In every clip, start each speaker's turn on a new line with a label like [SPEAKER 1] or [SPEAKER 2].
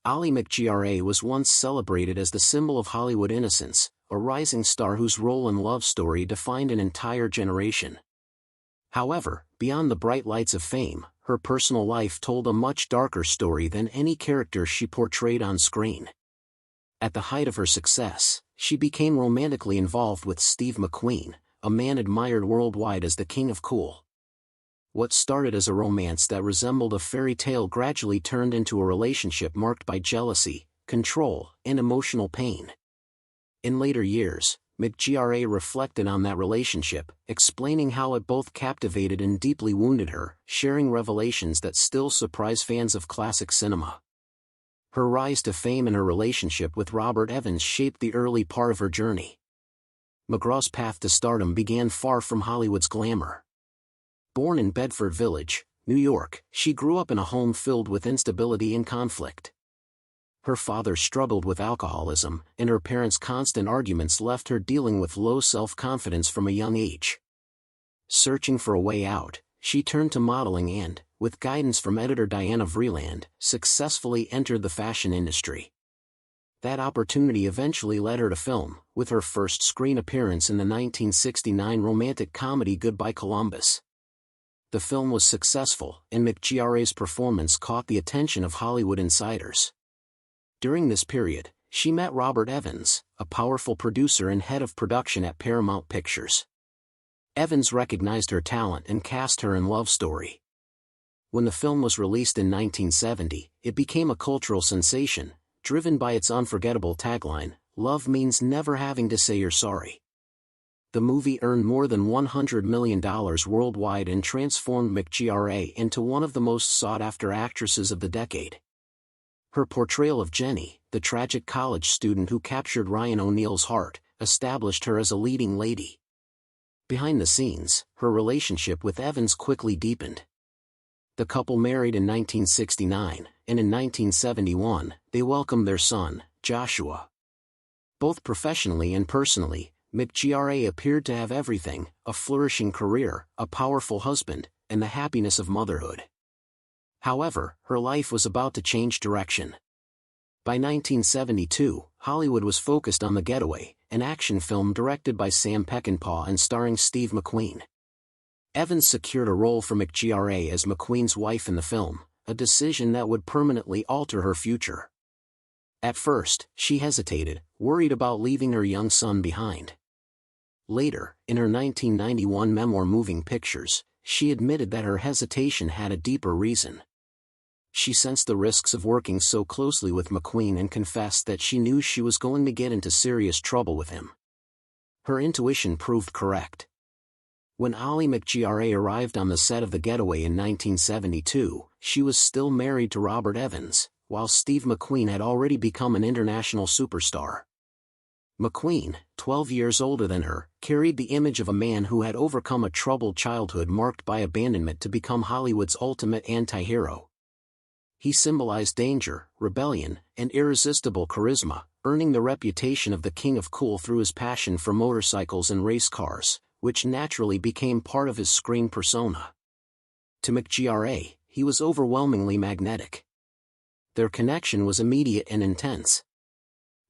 [SPEAKER 1] Ally McGraw was once celebrated as the symbol of Hollywood innocence, a rising star whose role and love story defined an entire generation. However, beyond the bright lights of fame, her personal life told a much darker story than any character she portrayed on screen. At the height of her success, she became romantically involved with Steve McQueen, a man admired worldwide as the king of cool. What started as a romance that resembled a fairy tale gradually turned into a relationship marked by jealousy, control, and emotional pain. In later years, McGraw reflected on that relationship, explaining how it both captivated and deeply wounded her, sharing revelations that still surprise fans of classic cinema. Her rise to fame and her relationship with Robert Evans shaped the early part of her journey. McGraw's path to stardom began far from Hollywood's glamour. Born in Bedford Village, New York, she grew up in a home filled with instability and conflict. Her father struggled with alcoholism, and her parents' constant arguments left her dealing with low self-confidence from a young age. Searching for a way out, she turned to modeling and, with guidance from editor Diana Vreeland, successfully entered the fashion industry. That opportunity eventually led her to film, with her first screen appearance in the 1969 romantic comedy Goodbye Columbus. The film was successful, and McGraw's performance caught the attention of Hollywood insiders. During this period, she met Robert Evans, a powerful producer and head of production at Paramount Pictures. Evans recognized her talent and cast her in Love Story. When the film was released in 1970, it became a cultural sensation, driven by its unforgettable tagline, "Love means never having to say you're sorry." The movie earned more than $100 million worldwide and transformed McGraw into one of the most sought-after actresses of the decade. Her portrayal of Jenny, the tragic college student who captured Ryan O'Neal's heart, established her as a leading lady. Behind the scenes, her relationship with Evans quickly deepened. The couple married in 1969, and in 1971, they welcomed their son, Joshua. Both professionally and personally, McGraw appeared to have everything: a flourishing career, a powerful husband, and the happiness of motherhood. However, her life was about to change direction. By 1972, Hollywood was focused on The Getaway, an action film directed by Sam Peckinpah and starring Steve McQueen. Evans secured a role for McGraw as McQueen's wife in the film, a decision that would permanently alter her future. At first, she hesitated, worried about leaving her young son behind. Later, in her 1991 memoir Moving Pictures, she admitted that her hesitation had a deeper reason. She sensed the risks of working so closely with McQueen and confessed that she knew she was going to get into serious trouble with him. Her intuition proved correct. When Ally McGraw arrived on the set of The Getaway in 1972, she was still married to Robert Evans, while Steve McQueen had already become an international superstar. McQueen, 12 years older than her, carried the image of a man who had overcome a troubled childhood marked by abandonment to become Hollywood's ultimate anti-hero. He symbolized danger, rebellion, and irresistible charisma, earning the reputation of the king of cool through his passion for motorcycles and race cars, which naturally became part of his screen persona. To McGraw, he was overwhelmingly magnetic. Their connection was immediate and intense.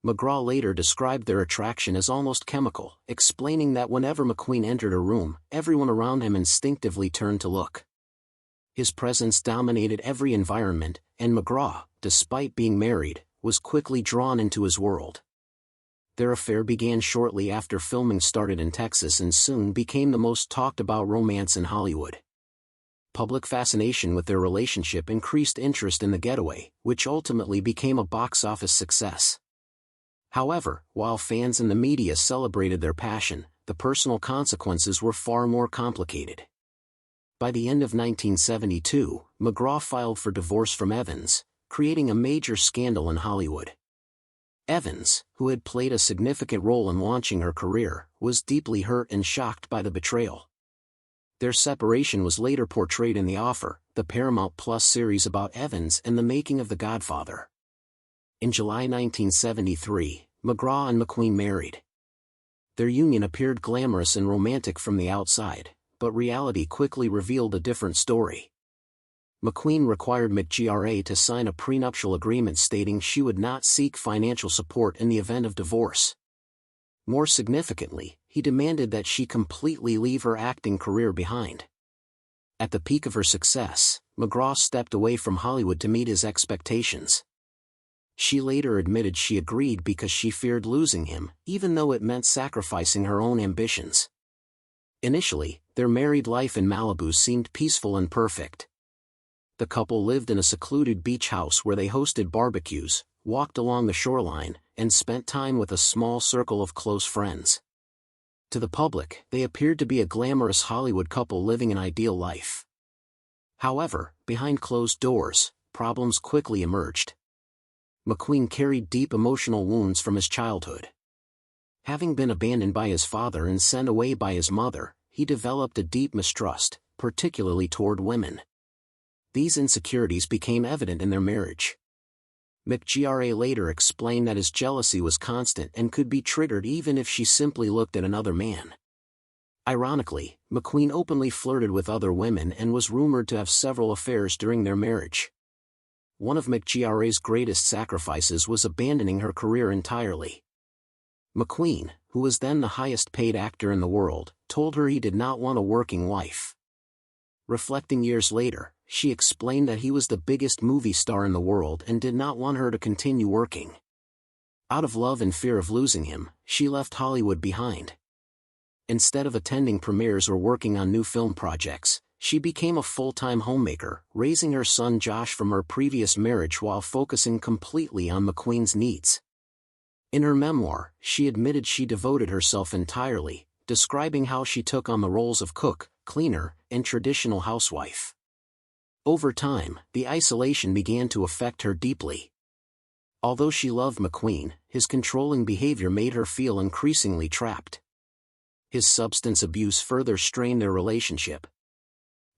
[SPEAKER 1] McGraw later described their attraction as almost chemical, explaining that whenever McQueen entered a room, everyone around him instinctively turned to look. His presence dominated every environment, and McGraw, despite being married, was quickly drawn into his world. Their affair began shortly after filming started in Texas and soon became the most talked-about romance in Hollywood. Public fascination with their relationship increased interest in The Getaway, which ultimately became a box office success. However, while fans and the media celebrated their passion, the personal consequences were far more complicated. By the end of 1972, McGraw filed for divorce from Evans, creating a major scandal in Hollywood. Evans, who had played a significant role in launching her career, was deeply hurt and shocked by the betrayal. Their separation was later portrayed in The Offer, the Paramount Plus series about Evans and the making of The Godfather. In July 1973, McGraw and McQueen married. Their union appeared glamorous and romantic from the outside, but reality quickly revealed a different story. McQueen required MacGraw to sign a prenuptial agreement stating she would not seek financial support in the event of divorce. More significantly, he demanded that she completely leave her acting career behind. At the peak of her success, MacGraw stepped away from Hollywood to meet his expectations. She later admitted she agreed because she feared losing him, even though it meant sacrificing her own ambitions. Initially, their married life in Malibu seemed peaceful and perfect. The couple lived in a secluded beach house where they hosted barbecues, walked along the shoreline, and spent time with a small circle of close friends. To the public, they appeared to be a glamorous Hollywood couple living an ideal life. However, behind closed doors, problems quickly emerged. McQueen carried deep emotional wounds from his childhood. Having been abandoned by his father and sent away by his mother, he developed a deep mistrust, particularly toward women. These insecurities became evident in their marriage. MacGraw later explained that his jealousy was constant and could be triggered even if she simply looked at another man. Ironically, McQueen openly flirted with other women and was rumored to have several affairs during their marriage. One of MacGraw's greatest sacrifices was abandoning her career entirely. McQueen, who was then the highest-paid actor in the world, told her he did not want a working wife. Reflecting years later, she explained that he was the biggest movie star in the world and did not want her to continue working. Out of love and fear of losing him, she left Hollywood behind. Instead of attending premieres or working on new film projects, she became a full-time homemaker, raising her son Josh from her previous marriage while focusing completely on McQueen's needs. In her memoir, she admitted she devoted herself entirely, describing how she took on the roles of cook, cleaner, and traditional housewife. Over time, the isolation began to affect her deeply. Although she loved McQueen, his controlling behavior made her feel increasingly trapped. His substance abuse further strained their relationship.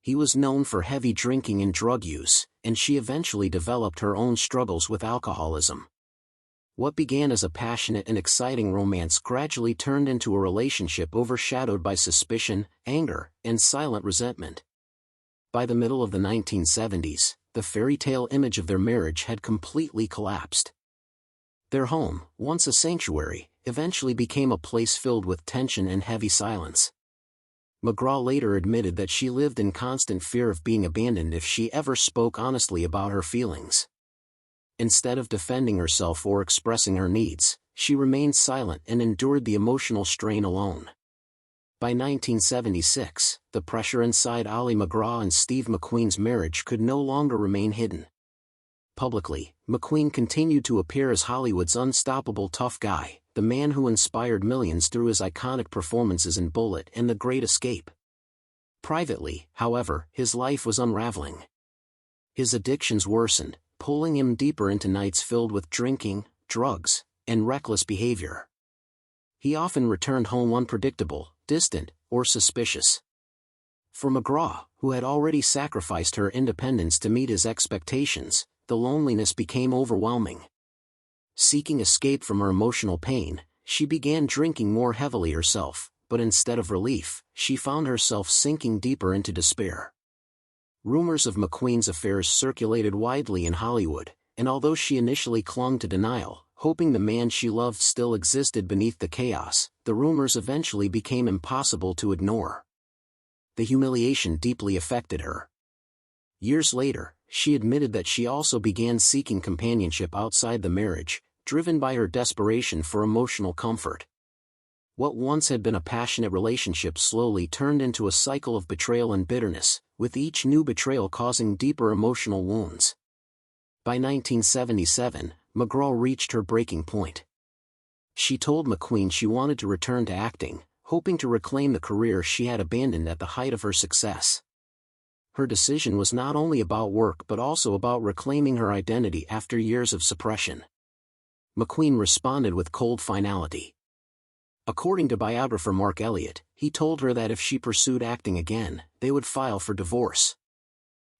[SPEAKER 1] He was known for heavy drinking and drug use, and she eventually developed her own struggles with alcoholism. What began as a passionate and exciting romance gradually turned into a relationship overshadowed by suspicion, anger, and silent resentment. By the middle of the 1970s, the fairy tale image of their marriage had completely collapsed. Their home, once a sanctuary, eventually became a place filled with tension and heavy silence. MacGraw later admitted that she lived in constant fear of being abandoned if she ever spoke honestly about her feelings. Instead of defending herself or expressing her needs, she remained silent and endured the emotional strain alone. By 1976, the pressure inside Ali MacGraw and Steve McQueen's marriage could no longer remain hidden. Publicly, McQueen continued to appear as Hollywood's unstoppable tough guy, the man who inspired millions through his iconic performances in Bullitt and The Great Escape. Privately, however, his life was unraveling. His addictions worsened, pulling him deeper into nights filled with drinking, drugs, and reckless behavior. He often returned home unpredictable, distant, or suspicious. For MacGraw, who had already sacrificed her independence to meet his expectations, the loneliness became overwhelming. Seeking escape from her emotional pain, she began drinking more heavily herself, but instead of relief, she found herself sinking deeper into despair. Rumors of McQueen's affairs circulated widely in Hollywood, and although she initially clung to denial, hoping the man she loved still existed beneath the chaos, the rumors eventually became impossible to ignore. The humiliation deeply affected her. Years later, she admitted that she also began seeking companionship outside the marriage, driven by her desperation for emotional comfort. What once had been a passionate relationship slowly turned into a cycle of betrayal and bitterness, with each new betrayal causing deeper emotional wounds. By 1977, MacGraw reached her breaking point. She told McQueen she wanted to return to acting, hoping to reclaim the career she had abandoned at the height of her success. Her decision was not only about work but also about reclaiming her identity after years of suppression. McQueen responded with cold finality. According to biographer Mark Elliott, he told her that if she pursued acting again, they would file for divorce.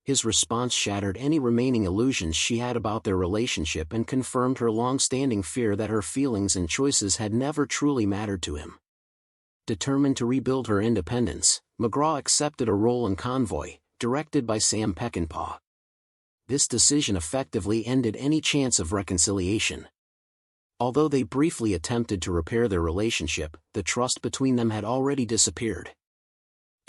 [SPEAKER 1] His response shattered any remaining illusions she had about their relationship and confirmed her long-standing fear that her feelings and choices had never truly mattered to him. Determined to rebuild her independence, MacGraw accepted a role in Convoy, directed by Sam Peckinpah. This decision effectively ended any chance of reconciliation. Although they briefly attempted to repair their relationship, the trust between them had already disappeared.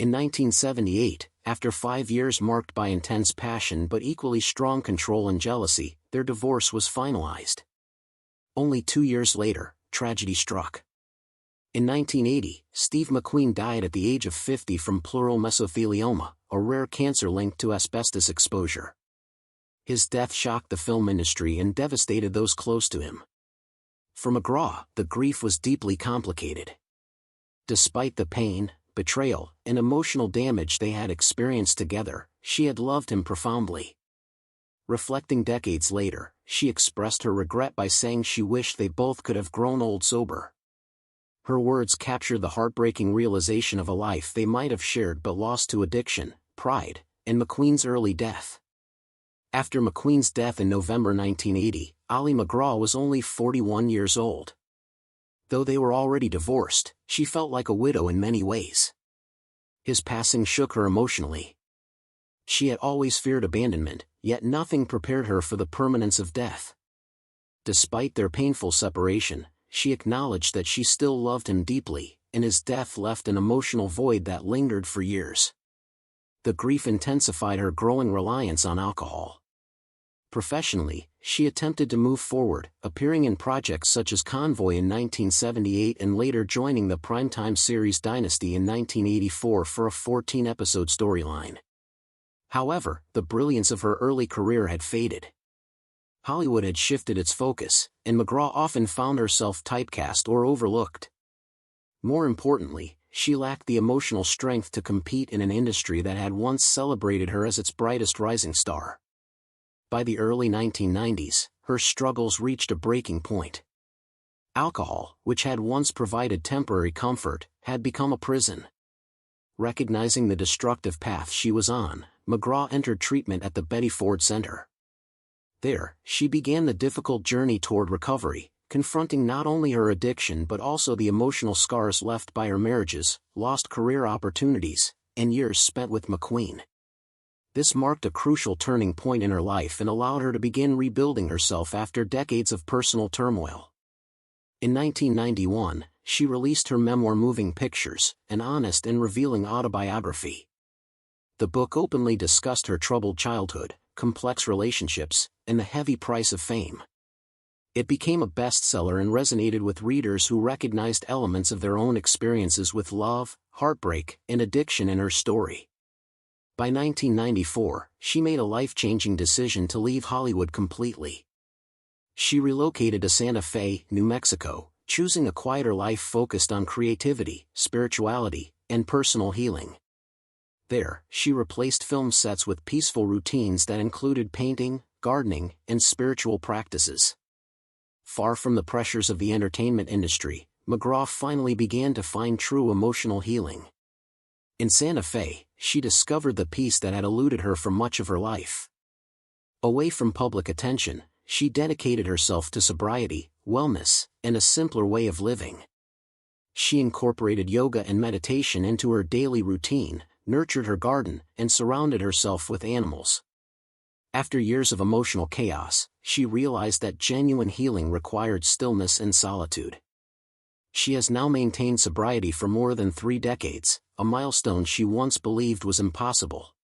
[SPEAKER 1] In 1978, after 5 years marked by intense passion but equally strong control and jealousy, their divorce was finalized. Only 2 years later, tragedy struck. In 1980, Steve McQueen died at the age of 50 from pleural mesothelioma, a rare cancer linked to asbestos exposure. His death shocked the film industry and devastated those close to him. For MacGraw, the grief was deeply complicated. Despite the pain, betrayal, and emotional damage they had experienced together, she had loved him profoundly. Reflecting decades later, she expressed her regret by saying she wished they both could have grown old sober. Her words captured the heartbreaking realization of a life they might have shared but lost to addiction, pride, and McQueen's early death. After McQueen's death in November 1980, Ali MacGraw was only 41 years old. Though they were already divorced, she felt like a widow in many ways. His passing shook her emotionally. She had always feared abandonment, yet nothing prepared her for the permanence of death. Despite their painful separation, she acknowledged that she still loved him deeply, and his death left an emotional void that lingered for years. The grief intensified her growing reliance on alcohol. Professionally, she attempted to move forward, appearing in projects such as Convoy in 1978 and later joining the primetime series Dynasty in 1984 for a 14-episode storyline. However, the brilliance of her early career had faded. Hollywood had shifted its focus, and MacGraw often found herself typecast or overlooked. More importantly, she lacked the emotional strength to compete in an industry that had once celebrated her as its brightest rising star. By the early 1990s, her struggles reached a breaking point. Alcohol, which had once provided temporary comfort, had become a prison. Recognizing the destructive path she was on, MacGraw entered treatment at the Betty Ford Center. There, she began the difficult journey toward recovery, confronting not only her addiction but also the emotional scars left by her marriages, lost career opportunities, and years spent with McQueen. This marked a crucial turning point in her life and allowed her to begin rebuilding herself after decades of personal turmoil. In 1991, she released her memoir Moving Pictures, an honest and revealing autobiography. The book openly discussed her troubled childhood, complex relationships, and the heavy price of fame. It became a bestseller and resonated with readers who recognized elements of their own experiences with love, heartbreak, and addiction in her story. By 1994, she made a life-changing decision to leave Hollywood completely. She relocated to Santa Fe, New Mexico, choosing a quieter life focused on creativity, spirituality, and personal healing. There, she replaced film sets with peaceful routines that included painting, gardening, and spiritual practices. Far from the pressures of the entertainment industry, MacGraw finally began to find true emotional healing. In Santa Fe, she discovered the peace that had eluded her for much of her life. Away from public attention, she dedicated herself to sobriety, wellness, and a simpler way of living. She incorporated yoga and meditation into her daily routine, nurtured her garden, and surrounded herself with animals. After years of emotional chaos, she realized that genuine healing required stillness and solitude. She has now maintained sobriety for more than 3 decades, a milestone she once believed was impossible.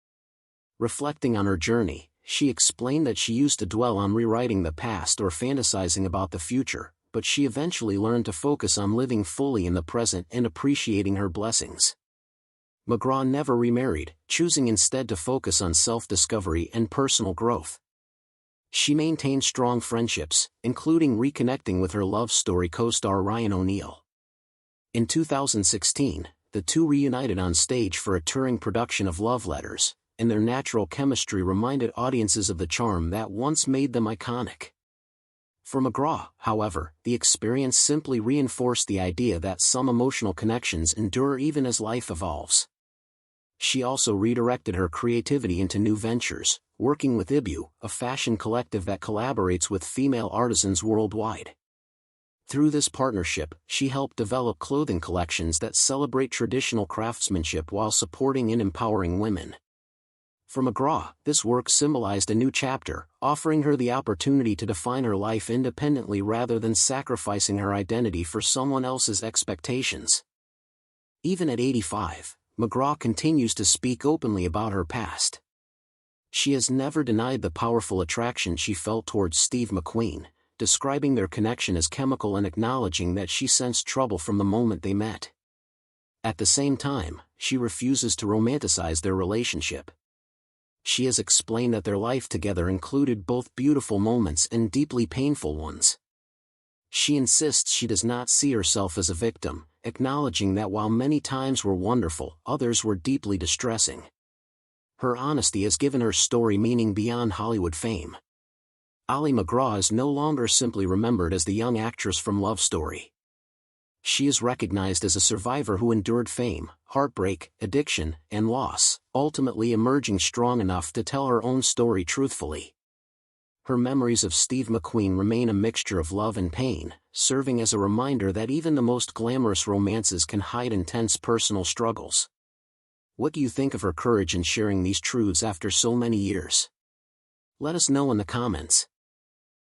[SPEAKER 1] Reflecting on her journey, she explained that she used to dwell on rewriting the past or fantasizing about the future, but she eventually learned to focus on living fully in the present and appreciating her blessings. MacGraw never remarried, choosing instead to focus on self-discovery and personal growth. She maintained strong friendships, including reconnecting with her Love Story co-star Ryan O'Neal. In 2016, the two reunited on stage for a touring production of Love Letters, and their natural chemistry reminded audiences of the charm that once made them iconic. For MacGraw, however, the experience simply reinforced the idea that some emotional connections endure even as life evolves. She also redirected her creativity into new ventures, working with Ibu, a fashion collective that collaborates with female artisans worldwide. Through this partnership, she helped develop clothing collections that celebrate traditional craftsmanship while supporting and empowering women. For MacGraw, this work symbolized a new chapter, offering her the opportunity to define her life independently rather than sacrificing her identity for someone else's expectations. Even at 85, MacGraw continues to speak openly about her past. She has never denied the powerful attraction she felt towards Steve McQueen, describing their connection as chemical and acknowledging that she sensed trouble from the moment they met. At the same time, she refuses to romanticize their relationship. She has explained that their life together included both beautiful moments and deeply painful ones. She insists she does not see herself as a victim, acknowledging that while many times were wonderful, others were deeply distressing. Her honesty has given her story meaning beyond Hollywood fame. Ali MacGraw is no longer simply remembered as the young actress from Love Story. She is recognized as a survivor who endured fame, heartbreak, addiction, and loss, ultimately emerging strong enough to tell her own story truthfully. Her memories of Steve McQueen remain a mixture of love and pain, serving as a reminder that even the most glamorous romances can hide intense personal struggles. What do you think of her courage in sharing these truths after so many years? Let us know in the comments.